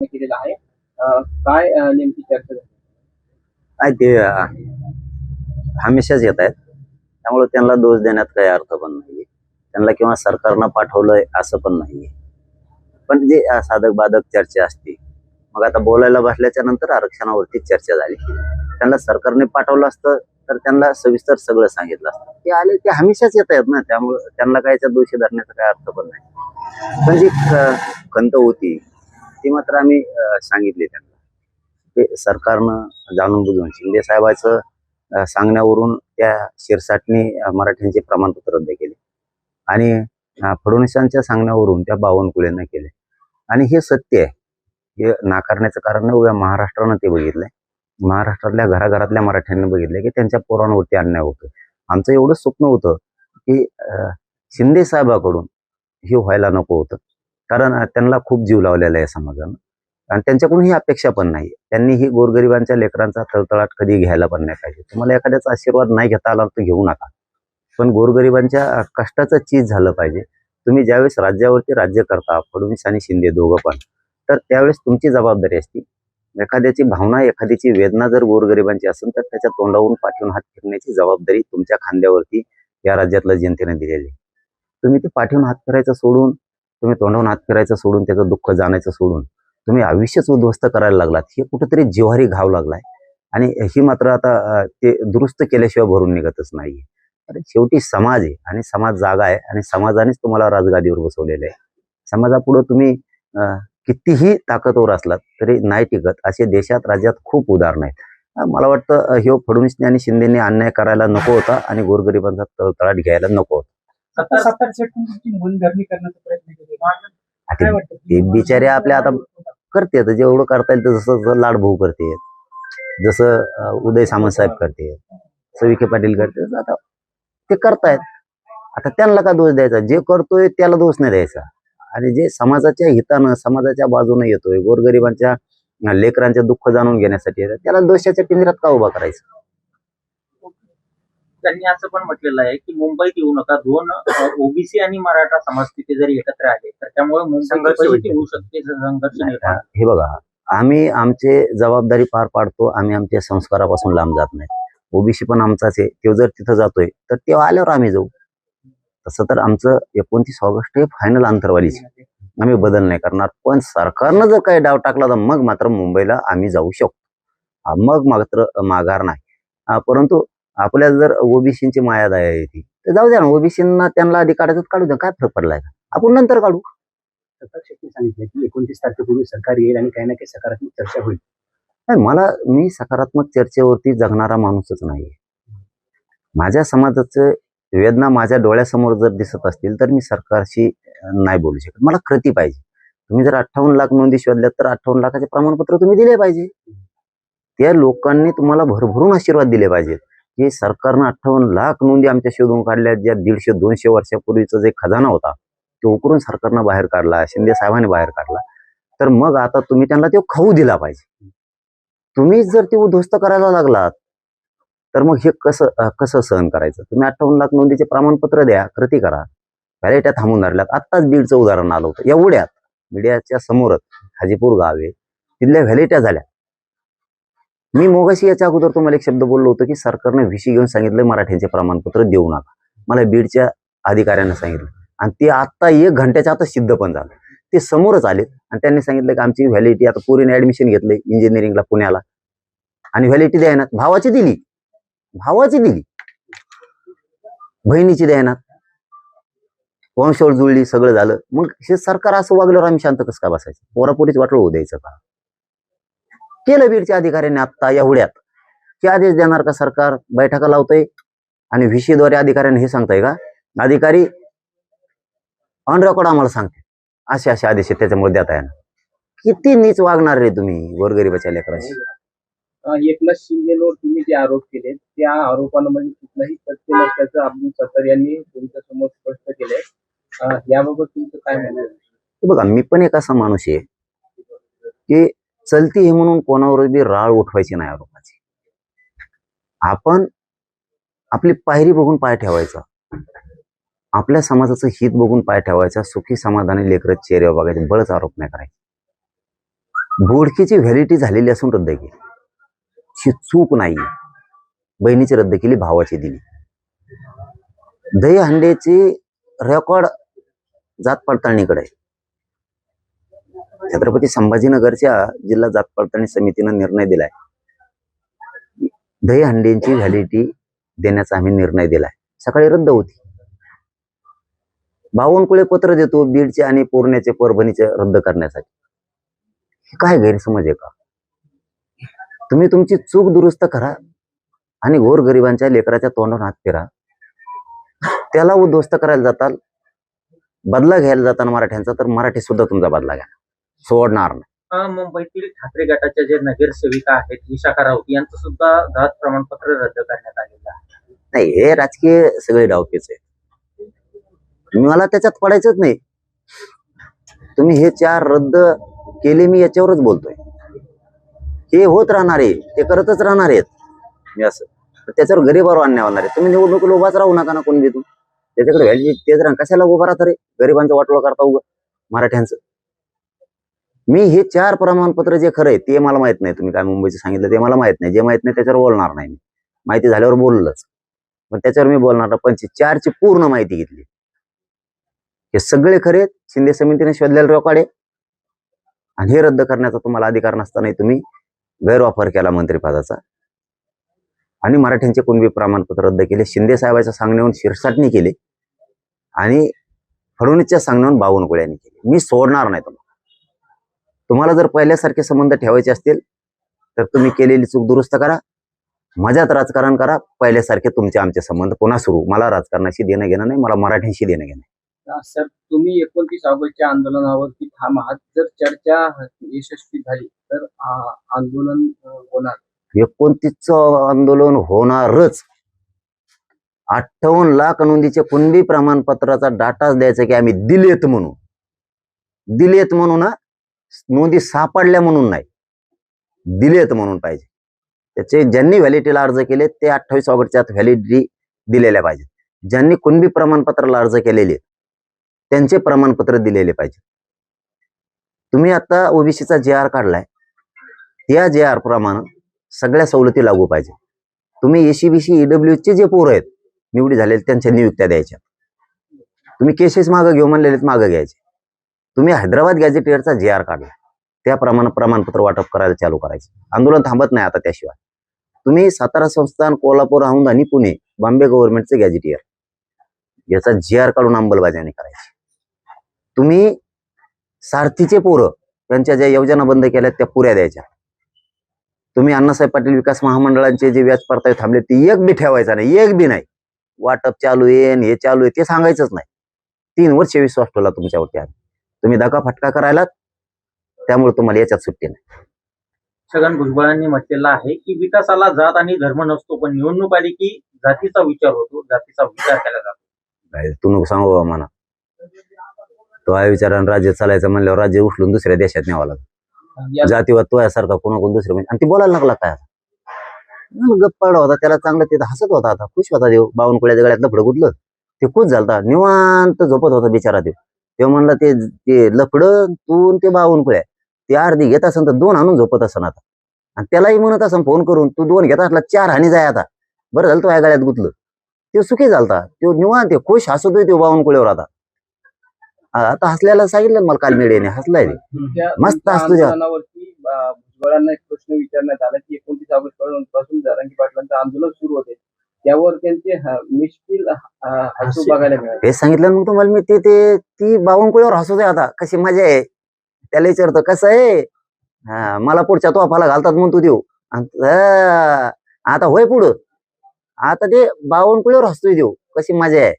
केलेला आहे. काय नेमकी चर्चा झाली? काय ते हमेशाच येत आहेत, त्यामुळे त्यांना दोष देण्यात काही अर्थ पण नाहीये. त्यांना किंवा सरकारनं पाठवलंय असं पण नाहीये. पण जे साधक बाधक चर्चा असते, मग आता बोलायला बसल्याच्या नंतर आरक्षणावरती चर्चा झाली. त्यांना सरकारने पाठवलं असतं तर त्यांना सविस्तर सगळं सांगितलं असतं. ते आले ते हमेशाच येत आहेत ना, त्यामुळे त्यांना काय दोषी धरण्याचा काही अर्थ पण नाही. पण जी खंत होती ती मात्र आम्ही सांगितली त्यांना. ते सरकारनं जाणून बुजून शिंदे साहेबांचं सांगण्यावरून त्या शिरसाटने मराठ्यांचे प्रमाणपत्र रद्द केले आणि फडणवीसांच्या सांगण्यावरून त्या बावनकुळेंना केले. आणि हे सत्य आहे, हे नाकारण्याचं कारण नाही. उभ्या महाराष्ट्रानं ते बघितलंय, महाराष्ट्रातल्या घराघरातल्या मराठ्यांनी बघितलंय की त्यांच्या पोरांवरती अन्याय होतो. आमचं एवढं स्वप्न होतं की शिंदे साहेबाकडून हे व्हायला नको होतं, कारण त्यांना खूप जीव लावलेला आहे समाजानं आणि त्यांच्याकडून ही अपेक्षा पण नाही. त्यांनी ही गोरगरिबांच्या लेकरांचा तळतळाट कधी घ्यायला पण नाही पाहिजे. तुम्हाला एखाद्याचा आशीर्वाद नाही घेता आला तर घेऊ नका, पण गोरगरिबांच्या कष्टाचं चीज झालं पाहिजे. तुम्ही ज्यावेळेस राज्यावरती राज्य करता, फडणवीस आणि शिंदे दोघं पण, तर त्यावेळेस तुमची जबाबदारी असते. एखाद्याची भावना, एखाद्याची वेदना जर गोरगरिबांची असेल तर त्याच्या तोंडावरून पाठवून हात फिरण्याची जबाबदारी तुमच्या खांद्यावरती या राज्यातल्या जनतेने दिलेली. तुम्ही ते पाठवून हात फिरायचं सोडून, तुम्ही तोंडावरून हात फिरायचं सोडून, त्याचं दुःख जाण्याचं सोडून तुम्ही आयुष्यच उद्ध्वस्त करायला लागलात. हे कुठेतरी जिव्हारी घाव लागलाय आणि ही मात्र आता ते दुरुस्त केल्याशिवाय भरून निघतच नाहीये. अरे शेवटी समाज आहे आणि समाज जागा आहे आणि समाजानेच तुम्हाला राजगादीवर बसवलेलं आहे. समाजापुढे तुम्ही कितीही ताकदवर असलात तरी नाही टिकत. असे देशात राज्यात खूप उदाहरणं आहेत. मला वाटतं हे फडणवीसने आणि शिंदेने अन्याय करायला नको होता आणि गोरगरिबांचा तळतळाट घ्यायला नको होता. 77 तुमची मनधरणी करण्याचा प्रयत्न केले. ते बिचारे आपल्या आता करते, जेवढं करता येईल जसं लाडभाऊ करते, जसं उदय सामंत साहेब करते, विखे पाटील करते, आता ते करतायत. आता त्यांना का दोष द्यायचा? जे करतोय त्याला दोष नाही द्यायचा. आणि जे समाजाच्या हितानं, समाजाच्या बाजूने येतोय, गोरगरिबांच्या लेकरांचे दुःख जाणून घेण्यासाठी त्याला दोषाच्या पिंजऱ्यात का उभा करायचं? त्यांनी असं पण म्हटलेलं आहे की मुंबईत येऊ नका. दोन ओबीसी आणि मराठा समाज तिथे जरी एकत्र आले तर त्यामुळे मुंबई होऊ शकते, संघर्ष निर्माण. हे बघा, आम्ही आमचे जबाबदारी पार पाडतो, आम्ही आमच्या संस्कारापासून लांब जात नाही. ओबीसी पण आमचाच आहे, तो जर तिथं जातोय तर तेव्हा आल्यावर आम्ही जाऊ. तसं तर आमचं 29 ऑगस्ट हे फायनल अंतरवालीच, आम्ही बदल नाही करणार. पण सरकारनं जर काही डाव टाकला तर मग मात्र मुंबईला आम्ही जाऊ शकतो, मग मात्र माघार नाही. परंतु आपल्याला जर ओबीसीची माया दया येते तर जाऊ द्या ना, ओबीसींना त्यांना आधी काढायचं काढू द्या, काय फरक पडलाय का? आपण नंतर काढू. सांगितलं की 29 तारखेपूर्वी सरकार येईल आणि काही ना काही सकारात्मक चर्चा होईल. नाही, मी सकारात्मक चर्चेवरती जगणारा माणूसच नाहीये. माझ्या समाजाचं वेदना माझ्या डोळ्यासमोर जर दिसत असतील तर मी सरकारशी नाही बोलू शकत. मला कृती पाहिजे. तुम्ही जर 58 लाख नोंदी शोधल्यात तर 58 लाखाचे प्रमाणपत्र तुम्ही दिले पाहिजे. त्या लोकांनी तुम्हाला भरभरून आशीर्वाद दिले पाहिजेत की सरकारनं 58 लाख नोंदी आमच्या शोधून काढल्या, ज्या 150-200 वर्षापूर्वीचा जे खजाना होता तो उकरून सरकारनं बाहेर काढला, शिंदे साहेबांनी बाहेर काढला. तर मग आता तुम्ही त्यांना ते खाऊ दिला पाहिजे. तुम्ही जर ते उद्ध्वस्त करायला लागलात तर मग हे कसं सहन करायचं? तुम्ही 58 लाख नोंदीचे प्रमाणपत्र द्या, कृती करा. व्हॅलिट्या थांबून धरल्यात. आत्ताच बीडचं उदाहरण आलं होतं, एवढ्यात मीडियाच्या समोरच हाजीपूर गावे तिथल्या व्हॅलिट्या झाल्या. मी मोगाशी याच्या अगोदर तुम्हाला एक शब्द बोललो होतो की सरकारने व्हीसी घेऊन सांगितलं मराठ्यांचे प्रमाणपत्र देऊ नका. मला बीडच्या अधिकाऱ्यांना सांगितलं आणि ते आता 1 घंट्याच्या आता सिद्ध पण झालं. ते समोरच आलेत आणि त्यांनी सांगितलं की आमची व्हॅलिडिटी, आता पोरीने ऍडमिशन घेतलंय इंजिनिअरिंगला पुण्याला आणि व्हॅलिडिटी द्यायना, भावाची दिली, बहिणीची द्यायना, वंशवळ जुळली, सगळं झालं. मग हे सरकार असं वागल्यावर आम्ही शांत कसं काय बसायचं? पोरापोरीच वाटलं होऊ द्यायचं का? केलं बीडच्या अधिकाऱ्यांनी आता एवढ्यात. की आदेश देणार का सरकार? बैठका लावतंय आणि व्हीसीद्वारे अधिकाऱ्यांनी हे सांगताय का? अधिकारी ऑन रेकॉर्ड आम्हाला सांगते असे असे आदेश त्याच्यामुळे देता येणार. किती नीच वागणार रे तुम्ही गोरगरिबाच्या लेकरांशी? एकनाथ शिंदेवर तुम्ही जे आरोप केले त्या आरोपांमध्ये कुठलाही तथ्य नसल्याचं अब्दुल सत्तार यांनी तुमच्या समोर स्पष्ट केलंय. याबाबत तुमचं काय म्हणणं आहे? बघा, मी पण एक असा माणूस आहे की चलती हे म्हणून कोणावर बी राळ उठवायची नाही आरोपाची. आपण आपली पायरी बघून पाय ठेवायचा, आपल्या समाजाचं हित बघून पाय ठेवायचा, सुखी समाधानी लेकरं चेहऱ्यावर बघायचे, बळच आरोप नाही करायचे. बोडकीची व्हॅलिडिटी झालेली असून रद्द केली, ही चूक नाही. बहिणीची रद्द केली, भावाची दिली. दहीहंडीची रेकॉर्ड जात पडताळणीकडे आहे. छत्रपती संभाजीनगरच्या जिल्हा जात पडताळणी समितीनं निर्णय दिलाय, दहीहंडीची व्हॅलिडिटी देण्याचा आम्ही निर्णय दिलाय. सकाळी रद्द होती. बावनकुळे पत्र देतो बीडचे आणि पूर्ण्याचे परभणीचे रद्द करण्यासाठी. हे काय गैरसमज आहे का? तुम्ही तुमची चूक दुरुस्त करा आणि गोरगरिबांच्या लेकराच्या तोंडावर हात फिरा. त्याला उद्ध्वस्त करायला जाताल, बदला घ्यायला जाताना मराठ्यांचा, तर मराठी सुद्धा तुमचा बदला घ्या, सोडणार नाही. मुंबईतील ठाकरे गटाच्या जे नगरसेविका आहेत विशाखा राऊत यांचं सुद्धा जात प्रमाणपत्र रद्द करण्यात आलेलं आहे. नाही, हे राजकीय सगळे डावपेच आहे. मला त्याच्यात पडायचंच नाही. तुम्ही हे 4 रद्द केले, मी याच्यावरच बोलतोय. हे होत राहणार आहे, ते करतच राहणार आहेत. मी असं त्याच्यावर गरीबावर अन्याय होणार आहे. तुम्ही निवडणुकीला उभाच राहू नका ना कोण बी. त्याच्याकडे व्हॅलिडिटी तेच राहा, कशाला उभा राहता रे? गरिबांचं वाटोळं करता उभं मराठ्यांचं. मी हे 4 प्रमाणपत्र जे खरं आहे ते मला माहित नाही. तुम्ही काय मुंबईचं सांगितलं ते मला माहित नाही. जे माहित नाही त्याच्यावर बोलणार नाही मी. माहिती झाल्यावर बोललंच, पण त्याच्यावर मी बोलणार नाही. पण 4 ची पूर्ण माहिती घेतली. हे सगळे खरे शिंदे समितीने शोधलेले रेकॉर्ड आहे. आणि हे रद्द करण्याचा तुम्हाला अधिकार नसताना तुम्ही गैरवापर केला मंत्रिपदाचा आणि मराठ्यांचे कुणबी प्रमाणपत्र रद्द केले. शिंदे साहेबांच्या सांगण्यावरून शिरसाटणी केली आणि फडणवीसच्या सांगण्यावरून बावनकुळ्यांनी केली. मी सोडणार नाही तुम्हाला. तुम्हाला जर पहिल्यासारखे संबंध ठेवायचे असतील तर तुम्ही केलेली चूक दुरुस्त करा, मजात राजकारण करा. पहिल्यासारखे तुमचे आमचे संबंध पुन्हा सुरू. मला राजकारणाशी देणं घेणं नाही, मला मराठ्यांशी देणं घेणं. सर, तुम्ही 29 ऑगस्टच्या आंदोलनावरती ठाम आहात. जर चर्चा यशस्वी झाली तर आंदोलन होणार. 29चं आंदोलन होणारच. 58 लाख नोंदीचे कुणबी प्रमाणपत्राचा डाटाच द्यायचा की आम्ही दिलेत म्हणून. दिलेत म्हणून ना, नोंदी सापडल्या म्हणून नाही, दिलेत म्हणून पाहिजे. त्याचे ज्यांनी व्हॅलिडिटीला अर्ज केले ते 28 ऑगस्टच्या आत व्हॅलिडिटी दिलेल्या पाहिजे. ज्यांनी कुणबी प्रमाणपत्राला अर्ज केलेले त्यांचे प्रमाणपत्र दिलेले पाहिजे. तुम्ही आता ओबीसीचा JR काढलाय, त्या JR प्रमाणे सगळ्या सवलती लागू पाहिजे. तुम्ही SC-BC EWS चे जे पोरं आहेत निवडी झालेले त्यांच्या नियुक्त्या द्यायच्या. तुम्ही केसेस मागं घेऊ म्हणलेले मागं घ्यायचे. तुम्ही हैदराबाद गॅझेटियरचा JR काढला, त्याप्रमाणे प्रमाणपत्र वाटप करायला चालू करायचे. आंदोलन थांबत नाही आता. त्याशिवाय तुम्ही सातारा संस्थान, कोल्हापूर, औंध आणि पुणे बॉम्बे गव्हर्नमेंटचे गॅझेटियर याचा JR काढून अंमलबजावणी करायची. तुम्ही सारथीचे पोरं त्यांच्या ज्या योजना बंद केल्या त्या पुऱ्या द्यायच्या. तुम्ही अण्णासाहेब पाटील विकास महामंडळाचे जे व्याज परतावे थांबले ते एक बी ठेवायचा नाही, एक बी नाही. वाटप चालू आहे हे चालू आहे ते सांगायचंच नाही. 3 वर्ष विश्वास ठेवला तुमच्यावरती आम्ही. तुम्ही दगा फटका करायला, त्यामुळे तुम्हाला याच्यात सुट्टी नाही. छगन भुजबळांनी म्हटलेलं आहे की विकासाला जात आणि धर्म नसतो, पण निवडणूक आली की जातीचा विचार होतो, जातीचा विचार केला जातो. तू नको सांगू बाबा मला. तो आहे विचारानं राज्य चालायचं म्हणल्यावर राज्य उचलून दुसऱ्या देशात न्यावं लागतं. जातीवाद तो यासारखा कोणा कोण दुसरे आणि ती बोलायला लागला काय गप्प पडला होता. त्याला चांगलं ते हसत होता. आता खुश होता देव. बावनकुळ्याच्या गळ्यात लफडं गुदलं ते खुश झालता. निवांत झोपत होता बिचारा देव. तेव्हा म्हणला ते लफडं तू ते बावनकुळ्या ते अर्धी घेत असन तर 2 आणून झोपत असन आता. आणि त्यालाही म्हणत असन फोन करून तू 2 घेत असला 4 हानी जाय आता. बरं झालं तो या गळ्यात गुतलं. ते सुखी झालता. तो निवांत ते खुश हसतोय तो बावनकुळ्यावर. आता हसल्याला सांगितलं मला काल मीडियाने हसलाय मस्त हसतो. भुजबळांना एक प्रश्न विचारण्यात आला की 29 ऑगस्ट पासून जरांगी पाटलांचं आंदोलन सुरू होते, त्यावर त्यांचे मिश्किल हसू बघायला मिळाले. हे सांगितलं मग तुम्हाला मी. ती बावनकुळ्यावर हसतोय आता. कशी मजा आहे त्याला विचारतो कसं आहे. मला पुढच्या तोफाला घालतात म्हणतो देऊ. आता होय पुढं आता ते बावनकुळ्यावर हसतोय देऊ. कशी मजा आहे.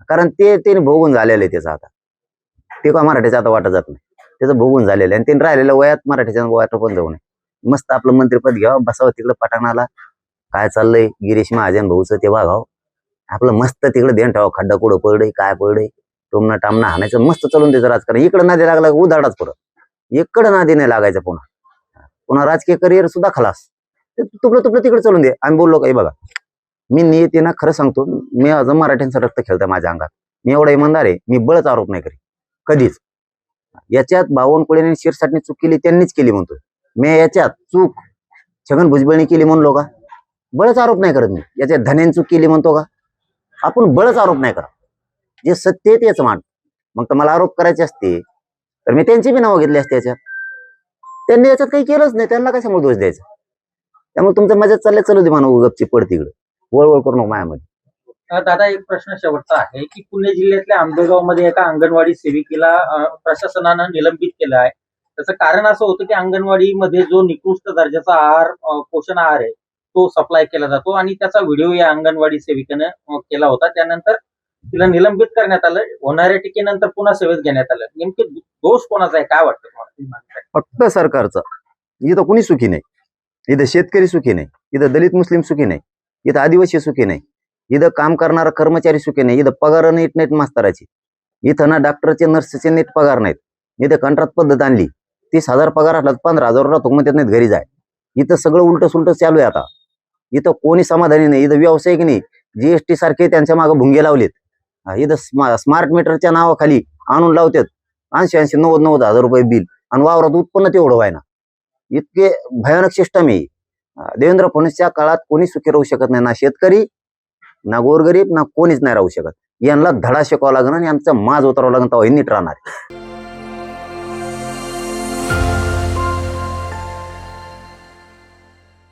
कारण ते भोगून झालेलं आहे त्याचं. आता ते का मराठीचं आता वाटत जात नाही. त्याचं भोगून झालेलं आहे आणि त्यांनी राहिलेल्या वयात मराठीच्या वाटत पण जाऊ नये. मस्त आपलं मंत्रिपद घ्यावं, बसावं तिकडं पटाणाला. काय चाललंय गिरीश महाजन भाऊचं ते बघावं. आपलं मस्त तिकडे ध्यान ठेवा. खड्डा कुठं पडलंय काय पडलंय टोमना टामना हाणायचं. मस्त चालून त्याचं राजकारण. इकडं नादी लागला उदाडाच पुरं. इकडं नादी नाही लागायचं. पुन्हा राजकीय करिअर सुद्धा खलास. तुपलं तिकडे चालून दे. आम्ही बोललो काही बघा. मी नियतीनं खरं सांगतो, मी अजून मराठ्यांचं रक्त खेळतं माझ्या अंगात. मी एवढा इमानदार आहे. मी बळच आरोप नाही करी कधीच. याच्यात बावनकुळेने शिरसाटने चूक केली त्यांनीच केली म्हणतो मी, याच्यात चूक छगन भुजबळने केली म्हणलो का? बळच आरोप नाही करत मी. याच्यात धन्याने चूक केली म्हणतो का? आपण बळच आरोप नाही करत. जे सत्य आहे तेच मान. मग तर मला आरोप करायचे असते तर मी त्यांची बी नावं घेतली असते. याच्यात त्यांनी याच्यात काही केलंच नाही, त्यांना कशामुळे दोष द्यायचा? त्यामुळे तुमचं मजाच चाललंय, चलू दे मानव गपची पड तिकडे, वळवळ करू नको मायामध्ये. दादा, एक प्रश्न शेवटचा आहे की पुणे जिल्ह्यातल्या आंबेगाव मध्ये एका अंगणवाडी सेविकेला प्रशासनानं निलंबित केलं आहे. त्याचं कारण असं होतं की अंगणवाडीमध्ये जो निकृष्ट दर्जाचा आहार, पोषण आहार आहे तो सप्लाय केला जातो आणि त्याचा व्हिडिओ या अंगणवाडी सेविकेनं केला होता. त्यानंतर तिला निलंबित करण्यात आलं. होणाऱ्या टीकेनंतर पुन्हा सेवेत घेण्यात आलं. नेमके दोष कोणाचा आहे, काय वाटतं तुम्हाला? फक्त सरकारचा. इथं कुणी सुखी नाही. इथं शेतकरी सुखी नाही, इथं दलित मुस्लिम सुखी नाही, इथं आदिवासी सुखी नाही, इथं काम करणारा कर्मचारी सुखी नाही, इथं पगार नीट नाहीत मास्तराची, इथं ना डॉक्टरचे नर्सचे नीट पगार नाहीत. इथं कंत्राट पद्धत आणली, 30,000 पगार असला 15,000 राहतो म्हणतात नाहीत घरी जाय. इथं सगळं उलट सुलट चालू आहे आता. इथं कोणी समाधानी नाही. इथं व्यावसायिक नाही, जीएसटी सारखे त्यांच्या मागे भुंगे लावलेत. इथं स्मार्ट मीटरच्या नावाखाली आणून लावतात 80-80, 90-90 हजार रुपये बिल आणि वावरात उत्पन्न तेवढं व्हाय ना. इतके भयानक सिस्टम आहे. देवेंद्र फडणवीसच्या काळात कोणी सुखी राहू शकत नाही, ना शेतकरी ना गोरगरीब ना कोणीच नाही राहू शकत. यांना धडा शिकावा लागणार आणि यांचा माज उतरावा लागणार, तेव्हा हे नीट राहणार.